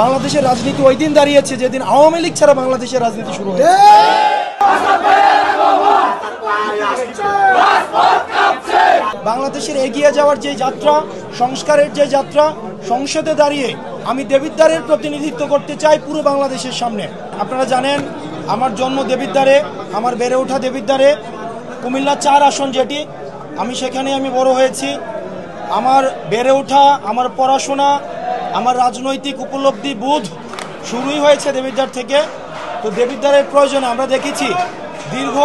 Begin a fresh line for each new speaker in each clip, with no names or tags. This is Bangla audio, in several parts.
বাংলাদেশের রাজনীতি ওই দিন দাঁড়িয়েছে যেদিন আওয়ামী লীগ ছাড়া বাংলাদেশের রাজনীতি শুরু হয়েছে। বাংলাদেশের এগিয়ে যাওয়ার যে যাত্রা, সংস্কারের যে যাত্রা, সংসদে দাঁড়িয়ে আমি দেবিদ্বারের প্রতিনিধিত্ব করতে চাই পুরো বাংলাদেশের সামনে। আপনারা জানেন আমার জন্ম দেবিদ্বারে, আমার বেড়ে ওঠা দেবিদ্বারে, কুমিল্লা 4 আসন যেটি, আমি সেখানে বড় হয়েছি। আমার বেড়ে ওঠা, আমার পড়াশোনা, আমার রাজনৈতিক উপলব্ধি বোধ শুরুই হয়েছে দেবিদ্বার থেকে। তো দেবিদ্বারের প্রয়োজনে আমরা দেখেছি দীর্ঘ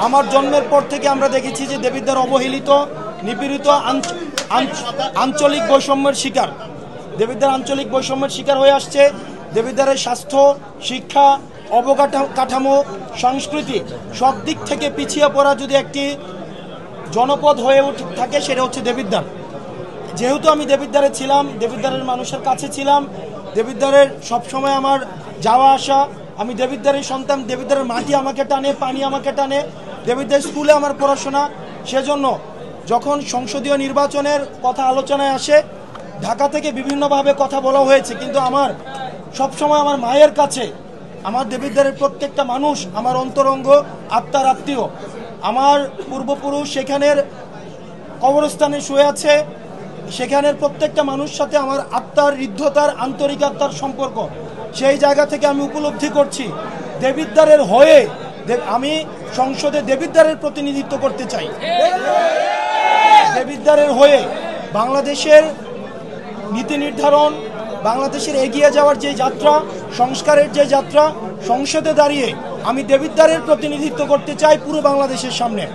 আমার জন্মের পর থেকে আমরা দেখেছি যে দেবিদ্বার অবহেলিত, নিপীড়িত, আঞ্চলিক বৈষম্যের শিকার। দেবিদ্বার আঞ্চলিক বৈষম্যের শিকার হয়ে আসছে। দেবিদ্বারের স্বাস্থ্য, শিক্ষা, অবকাঠামো, সংস্কৃতি সব দিক থেকে পিছিয়ে পড়া যদি একটি জনপদ হয়ে থাকে সেটা হচ্ছে দেবিদ্বার। যেহেতু আমি দেবিদ্বারে ছিলাম, দেবিদ্বারের মানুষের কাছে ছিলাম, দেবিদ্বারের সবসময় আমার যাওয়া আসা, আমি দেবিদ্বারের সন্তান, দেবিদ্বারের মাটি আমাকে টানে, পানি আমাকে টানে, দেবিদ্বার স্কুলে আমার পড়াশোনা। সেজন্য যখন সংসদীয় নির্বাচনের কথা আলোচনায় আসে, ঢাকা থেকে বিভিন্নভাবে কথা বলা হয়েছে, কিন্তু আমার সবসময় আমার মায়ের কাছে আমার দেবিদ্বারের প্রত্যেকটা মানুষ আমার অন্তরঙ্গ, আত্মার আত্মীয়। আমার পূর্বপুরুষ সেখানের কবরস্থানে শুয়ে আছে, সেখানের প্রত্যেকটা মানুষ সাথে আমার আত্মার, হৃদ্যতার, আন্তরিক আত্মার সম্পর্ক। সেই জায়গা থেকে আমি উপলব্ধি করছি দেবিদ্বারের হয়ে আমি সংসদে দেবিদ্বারের প্রতিনিধিত্ব করতে চাই। দেবিদ্বারের হয়ে বাংলাদেশের নীতি নির্ধারণ, বাংলাদেশের এগিয়ে যাওয়ার যে যাত্রা, সংস্কারের যে যাত্রা, সংসদে দাঁড়িয়ে আমি দেবিদ্বারের প্রতিনিধিত্ব করতে চাই পুরো বাংলাদেশের সামনে।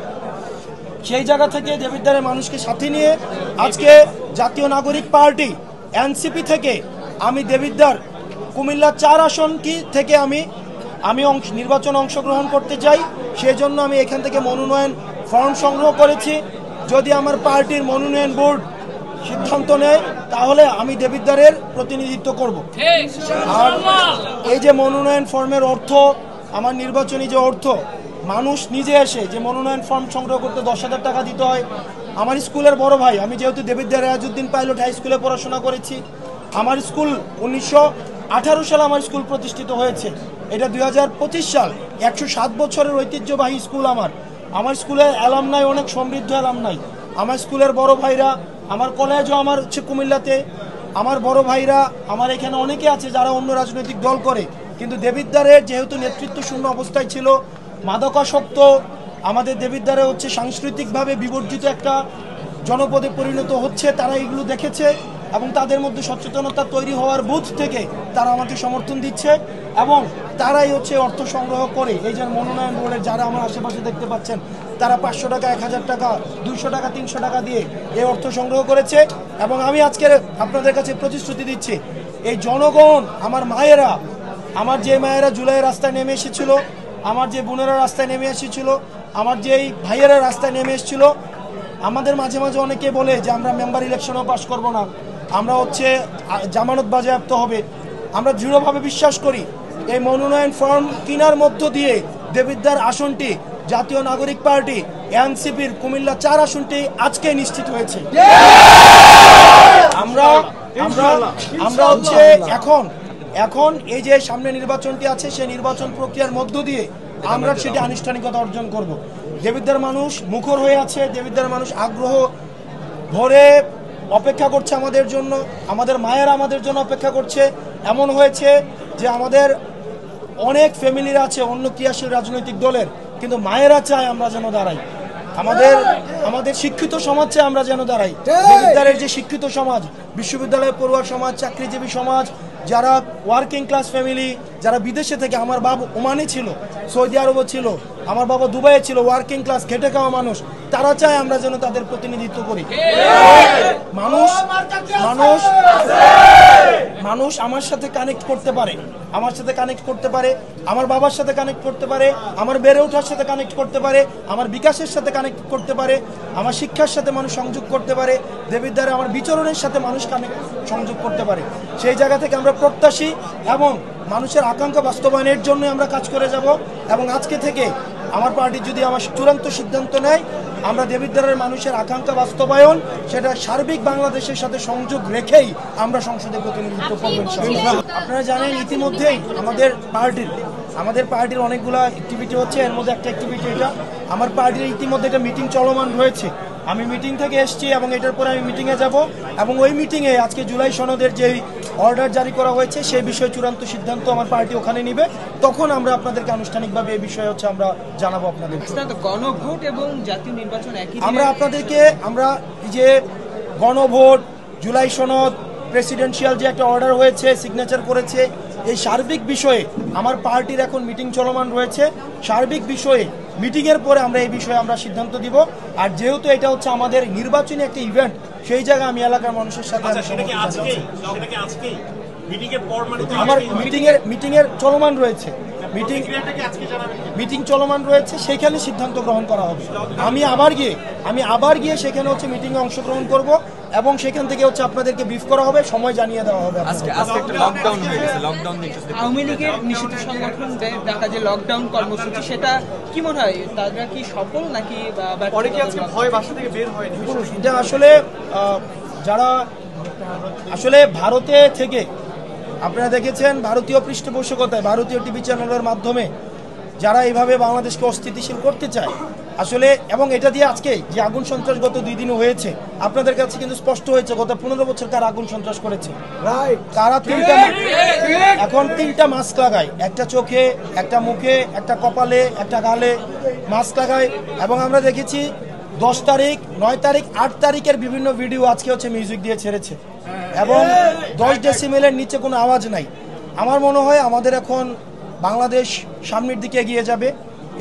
সেই জায়গা থেকে দেবিদ্বারের মানুষকে সাথে নিয়ে আজকে জাতীয় নাগরিক পার্টি এনসিপি থেকে আমি দেবিদ্বার কুমিল্লা 4 আসন থেকে আমি নির্বাচনে অংশগ্রহণ করতে চাই। সেজন্য আমি এখান থেকে মনোনয়ন ফর্ম সংগ্রহ করেছি। যদি আমার পার্টির মনোনয়ন বোর্ড সিদ্ধান্ত নেয় তাহলে আমি দেবিদ্বারের প্রতিনিধিত্ব করব। আর এই যে মনোনয়ন ফর্মের অর্থ, আমার নির্বাচনী যে অর্থ, মানুষ নিজে এসে যে মনোনয়ন ফর্ম সংগ্রহ করতে 10,000 টাকা দিতে হয়। আমার স্কুলের বড় ভাই, আমি যেহেতু দেবিদ্বার রেয়াজউদ্দিন পাইলট হাই স্কুলে পড়াশোনা করেছি, আমার স্কুল 1918 সালে আমার স্কুল প্রতিষ্ঠিত হয়েছে। এটা 2025 সাল, 107 বছরের ঐতিহ্যবাহী স্কুল। আমার স্কুলের অ্যালামনাই অনেক সমৃদ্ধ অ্যালামনাই। আমার স্কুলের বড় ভাইরা, আমার কলেজও আমার হচ্ছে কুমিল্লাতে, আমার বড় ভাইরা আমার এখানে অনেকে আছে যারা অন্য রাজনৈতিক দল করে, কিন্তু দেবিদ্বারের যেহেতু নেতৃত্ব শূন্য অবস্থায় ছিল, মাদকাসক্ত, আমাদের দেবিদ্বারে হচ্ছে সাংস্কৃতিকভাবে বিবর্জিত একটা জনপদে পরিণত হচ্ছে, তারা এগুলো দেখেছে এবং তাদের মধ্যে সচেতনতা তৈরি হওয়ার বোধ থেকে তারা আমাকে সমর্থন দিচ্ছে এবং তারাই হচ্ছে অর্থ সংগ্রহ করে। এই যে মনোনয়ন বোর্ডের যারা আমার আশেপাশে দেখতে পাচ্ছেন, তারা 500 টাকা, 1000 টাকা, 200 টাকা, 300 টাকা দিয়ে এই অর্থ সংগ্রহ করেছে। এবং আমি আজকে আপনাদের কাছে প্রতিশ্রুতি দিচ্ছি, এই জনগণ, আমার মায়েরা, আমার যে মায়েরা জুলাইয়ের রাস্তায় নেমে এসেছিল, আমার যে বোনেরা রাস্তায় নেমে এসেছিল, আমার যে এই ভাইয়েরা রাস্তায় নেমে এসেছিল, আমাদের মাঝে মাঝে অনেকে বলে যে আমরা মেম্বার ইলেকশনও পাস করব না, আমরা হচ্ছে জামানত বাজেয়াপ্ত হবে। আমরা দৃঢ়ভাবে বিশ্বাস করি এই মনোনয়ন ফর্ম কেনার মধ্য দিয়ে দেবিদ্বার আসনটি জাতীয় নাগরিক পার্টি এনসিপির কুমিল্লা 4 আসনটি আজকে নিশ্চিত হয়েছে। আমরা হচ্ছে এখন এই যে সামনে নির্বাচনটি আছে, সেই নির্বাচন প্রক্রিয়ার মধ্য দিয়ে আমরা সেটি আনুষ্ঠানিকতা অর্জন করব। দেবিদ্বার মানুষ মুখর হয়ে আছে, দেবিদ্বার মানুষ আগ্রহ ভরে অপেক্ষা করছে আমাদের জন্য, আমাদের মায়েরা আমাদের জন্য অপেক্ষা করছে। এমন হয়েছে যে আমাদের অনেক ফ্যামিলির আছে অন্য ক্রিয়াশীল রাজনৈতিক দলের, কিন্তু মায়েরা চায় আমরা যেন দাঁড়াই, আমাদের শিক্ষিত সমাজ চায় আমরা যেন দাঁড়াই। দেবিদ্বারের যে শিক্ষিত সমাজ, বিশ্ববিদ্যালয় পড়ুয়া সমাজ, চাকরিজীবী সমাজ, যারা ওয়ার্কিং ক্লাস ফ্যামিলি, যারা বিদেশে থেকে, আমার বাবা ওমানে ছিল, সৌদি আরবও ছিল, আমার বাবা দুবাইয়ে ছিল, ওয়ার্কিং ক্লাস খেটে খাওয়া মানুষ, তারা চায় আমরা যেন তাদের প্রতিনিধিত্ব করি। মানুষ আমার সাথে কানেক্ট করতে পারে, আমার বাবার সাথে কানেক্ট করতে পারে, আমার বেড়ে ওঠার সাথে কানেক্ট করতে পারে, আমার বিকাশের সাথে কানেক্ট করতে পারে, আমার শিক্ষার সাথে মানুষ সংযোগ করতে পারে, দেবিদ্বারে আমার বিচরণের সাথে মানুষ সংযোগ করতে পারে। সেই জায়গা থেকে আমরা প্রত্যাশী এবং মানুষের আকাঙ্ক্ষা বাস্তবায়নের জন্য আমরা কাজ করে যাব। এবং আজকে থেকে আমার পার্টি যদি আমার চূড়ান্ত সিদ্ধান্ত নেয় আমরা দেবিদ্বারের মানুষের আকাঙ্ক্ষা বাস্তবায়ন সেটা সার্বিক বাংলাদেশের সাথে সংযোগ রেখেই আমরা সংসদে প্রতিনিধিত্ব করবেন। আপনারা জানেন ইতিমধ্যেই আমাদের পার্টির অনেকগুলো অ্যাক্টিভিটি হচ্ছে, এর মধ্যে একটা অ্যাক্টিভিটি এটা আমার পার্টির ইতিমধ্যে একটা মিটিং চলমান রয়েছে। আমি মিটিং থেকে এসেছি এবং এটার পরে আমি মিটিংয়ে যাব এবং ওই মিটিংয়ে আজকে জুলাই সনদের যেই অর্ডার জারি করা হয়েছে সেই বিষয়ে চূড়ান্ত সিদ্ধান্ত আমার পার্টি ওখানে নিবে। তখন আমরা আপনাদেরকে আনুষ্ঠানিকভাবে এই বিষয়ে আমরা জানাবো আপনাদের।
গণভোট এবং জাতীয় নির্বাচন একই,
আমরা আপনাদেরকে যে গণভোট, জুলাই সনদ, প্রেসিডেন্সিয়াল যে একটা অর্ডার হয়েছে, সিগনেচার করেছে, এই সার্বিক বিষয়ে আমার পার্টির এখন মিটিং চলমান রয়েছে। সার্বিক বিষয়ে মিটিংয়ের পরে আমরা এই বিষয়ে সিদ্ধান্ত দিব। আর যেহেতু এটা হচ্ছে আমাদের নির্বাচনী একটা ইভেন্ট, সেই জায়গায় আমি এলাকার মানুষের সাথে আমার মিটিংয়ের চলমান রয়েছে, মিটিং চলমান রয়েছে, সেখানে সিদ্ধান্ত গ্রহণ করা হবে। আমি আবার গিয়ে সেখানে মিটিংয়ে অংশগ্রহণ করব এবং সেখান থেকে আপনাদেরকে ব্রিফ করা হবে, সময় জানিয়ে দেওয়া হবে।
আওয়ামী লীগের নিষিদ্ধ সংগঠন ঢাকা যে লকডাউন কর্মসূচি, সেটা কি মনে হয় তারা কি সফল নাকি ভয় বাসা থেকে বের হয়নি?
এটা যারা ভারতে থেকে আপনারা দেখেছেন, ভারতীয় পৃষ্ঠপোষকতায় ভারতীয় টিভি চ্যানেলের মাধ্যমে যারা এইভাবে বাংলাদেশকে অস্থিতিশীল করতে চায় এবং এটা দিয়ে আজকে যে আগুন সন্ত্রাস গত 2 দিনও হয়েছে, আপনাদের কাছে কিন্তু স্পষ্ট হয়েছে গত 15 বছর কারা আগুন সন্ত্রাস করেছে। কারা এখন 3টা মাস্ক লাগায়, একটা চোখে, একটা মুখে, একটা কপালে, একটা গালে মাস্ক লাগায়। এবং আমরা দেখেছি 10 তারিখ, 9 তারিখ, 8 তারিখের বিভিন্ন ভিডিও আজকে মিউজিক দিয়ে ছেড়েছে এবং 10 ডেসিমেলের নিচে কোনো আওয়াজ নাই। আমার মনে হয় আমাদের এখন বাংলাদেশ সামনের দিকে এগিয়ে যাবে।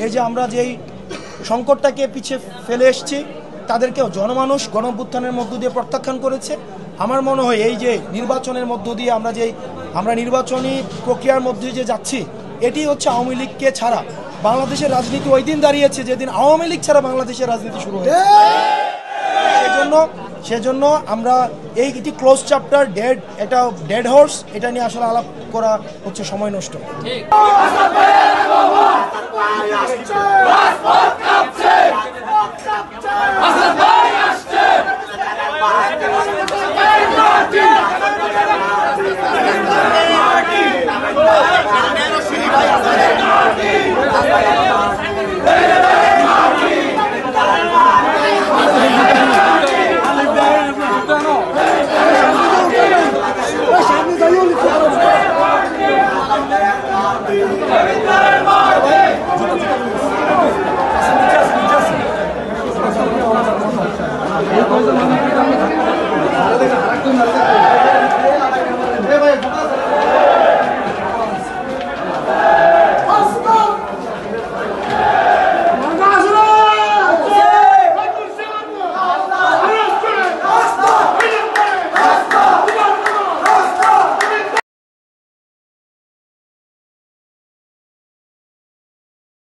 এই যে আমরা যেই সংকটটাকে পিছিয়ে ফেলে এসেছি, তাদেরকেও জনমানুষ গণঅভ্যুত্থানের মধ্য দিয়ে প্রত্যাখ্যান করেছে। আমার মনে হয় এই যে নির্বাচনের মধ্য দিয়ে আমরা নির্বাচনী প্রক্রিয়ার মধ্যে যে যাচ্ছি, এটি হচ্ছে আওয়ামী লীগকে ছাড়া বাংলাদেশের রাজনীতি ওই দিন দাঁড়িয়েছে যেদিন আওয়ামী লীগ ছাড়া বাংলাদেশের রাজনীতি শুরু হয়েছে। সেজন্য আমরা এটি ক্লোজ চ্যাপ্টার, ডেড হর্স, এটা নিয়ে আলাপ করা হচ্ছে সময় নষ্ট।